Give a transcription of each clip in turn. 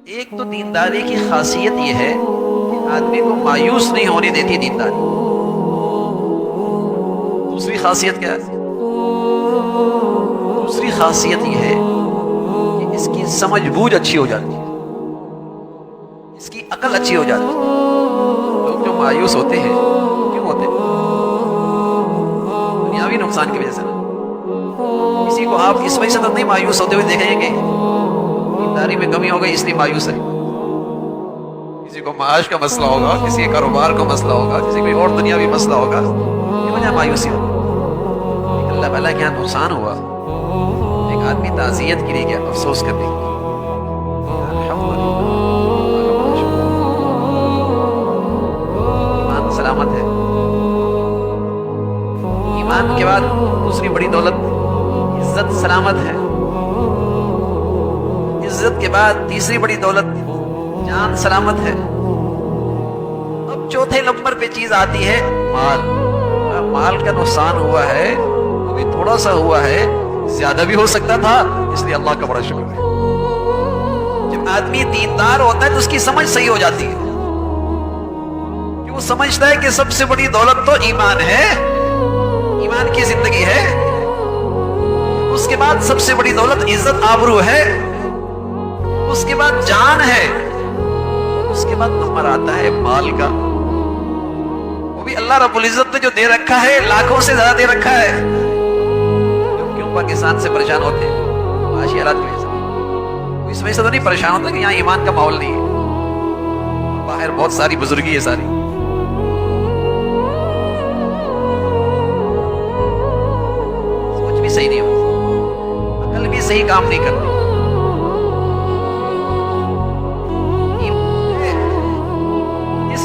ایک تو دینداری کی خاصیت یہ ہے کہ آدمی کو مایوس نہیں ہونے دیتی دینداری. دوسری خاصیت کیا ہے؟ دوسری خاصیت یہ ہے کہ اس کی سمجھ بوجھ اچھی ہو جاتی ہے، اس کی عقل اچھی ہو جاتی ہے. لوگ جو مایوس ہوتے ہیں کیوں ہوتے ہیں؟ دنیاوی نقصان کی وجہ سے. کسی کو آپ اس وجہ سے تو نہیں مایوس ہوتے ہوئے دیکھیں گے کہ دینداری میں کمی ہو گئی اس لیے مایوس ہے. کسی کو معاش کا مسئلہ ہوگا، کسی کے کاروبار کا مسئلہ ہوگا، کسی کوئی اور دنیاوی مسئلہ ہوگا، یہ وجہ مایوسی ہوگی. اللہ تعالیٰ کے یہاں نقصان ہوا، ایک آدمی تعزیت کے لیے گیا، افسوس کرنے کے لیے. ایمان سلامت ہے. ایمان کے بعد دوسری بڑی دولت عزت سلامت ہے. عزت کے بعد تیسری بڑی دولت جان سلامت ہے. اب چوتھے نمبر پہ چیز آتی ہے مال. مال کا نقصان ہوا ہے، وہ بھی تھوڑا سا ہوا ہے، زیادہ بھی ہو سکتا تھا، اس لیے اللہ کا بڑا شکر ہے. جب آدمی دیندار ہوتا ہے تو اس کی سمجھ صحیح ہو جاتی ہے کہ وہ سمجھتا ہے کہ سب سے بڑی دولت تو ایمان ہے، ایمان کی زندگی ہے. اس کے بعد سب سے بڑی دولت عزت آبرو ہے، اس کے بعد جان ہے، اس کے بعد نمبر آتا ہے مال کا. وہ بھی اللہ رب العزت نے جو دے رکھا ہے لاکھوں سے زیادہ دے رکھا ہے. کیوں پاکستان سے پریشان ہوتے ہیں؟ معاشی حالات کی وجہ سے. اس وجہ سے تو نہیں پریشان ہوتا کہ یہاں ایمان کا ماحول نہیں ہے. باہر بہت ساری بزرگی ہے، ساری سوچ بھی صحیح نہیں ہوتی، عقل بھی صحیح کام نہیں کرتی.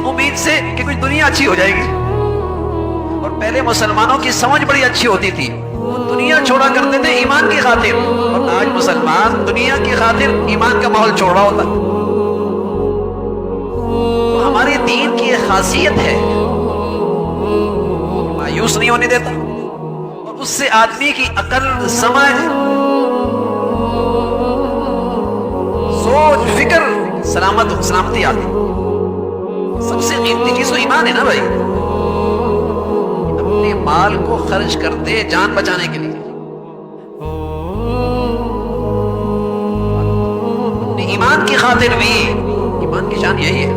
امید سے کہ کچھ دنیا اچھی ہو جائے گی. اور پہلے مسلمانوں کی سمجھ بڑی اچھی ہوتی تھی، وہ دنیا چھوڑا کرتے تھے ایمان کی خاطر. اور آج مسلمان دنیا کی خاطر ایمان کا ماحول چھوڑ رہا ہوتا. تو ہمارے دین کی ایک خاصیت ہے، مایوس نہیں ہونے دیتا، اور اس سے آدمی کی عقل، سمجھ، سوچ، فکر سلامتی آتی. سب سے قیمتی چیز تو ایمان ہے نا بھائی. اپنے مال کو خرچ کرتے جان بچانے کے لیے، اپنے ایمان کی خاطر بھی. ایمان کی شان یہی ہے.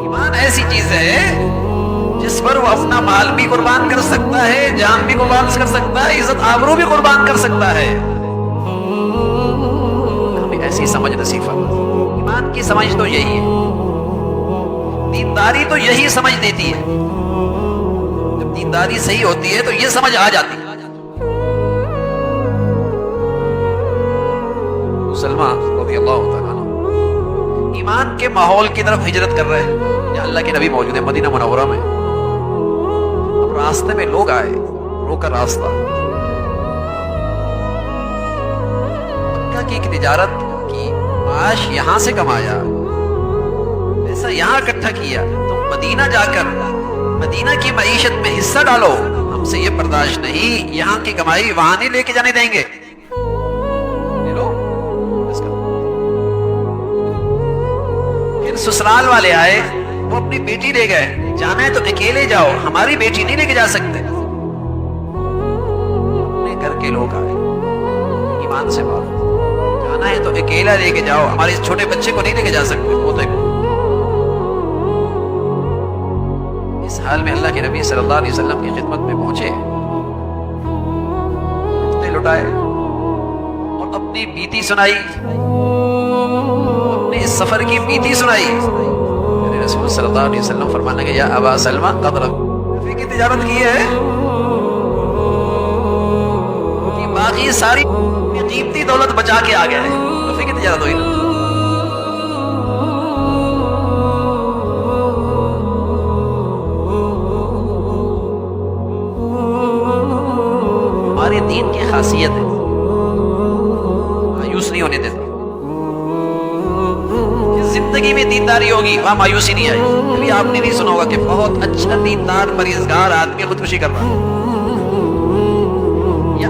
ایمان ایسی چیز ہے جس پر وہ اپنا مال بھی قربان کر سکتا ہے، جان بھی قربان کر سکتا ہے، عزت آبرو بھی قربان کر سکتا ہے. ایسی سمجھ نصیب فرما. ایمان کی سمجھ تو یہی ہے. دینداری تو یہی سمجھ دیتی ہے. جب دینداری صحیح ہوتی ہے تو یہ سمجھ آ جاتی ہے. مسلمان رضی اللہ تعالیٰ عنہ ایمان کے ماحول کی طرف ہجرت کر رہے ہیں. یا اللہ کے نبی موجود ہے مدینہ منورہ میں. اب راستے میں لوگ آئے، روکا راستہ. مکہ کی ایک تجارت کی معاش یہاں سے کمایا، ایسا یہاں اکٹھا کیا، تم مدینہ جا کر مدینہ کی معیشت میں حصہ ڈالو، ہم سے یہ برداشت نہیں. یہاں کی کمائی وہاں نہیں لے کے جانے دیں گے. پھر سسرال والے آئے، وہ اپنی بیٹی لے گئے. جانا ہے تو اکیلے جاؤ، ہماری بیٹی نہیں لے کے جا سکتے. اپنے گھر کے لوگ آئے، ایمان سے بات، جانا ہے تو اکیلا لے کے جاؤ، ہمارے اس چھوٹے بچے کو نہیں لے کے جا سکتے. وہ تو اس حال میں اللہ کے نبی صلی اللہ علیہ وسلم کی خدمت میں پہنچے، اٹھتے لٹائے اور اپنی بیتی سنائی، اپنے اس سفر کی بیتی سنائی. رسول صلی اللہ علیہ وسلم فرمانے لگے، یا ابا سلمہ قد نفع کی تجارت کی ہے کہ باقی ساری قیمتی دولت بچا کے آ گیا ہے. نفع کی تجارت ہوئی نا. ہمارے دین کی خاصیت ہے، مایوس نہیں ہونے دیتا. زندگی میں دینداری ہوگی وہاں مایوسی نہیں آئی. کبھی آپ نے نہیں سنا ہوگا کہ بہت اچھا دیندار پرہیزگار آدمی خودکشی کر رہا ہے، یا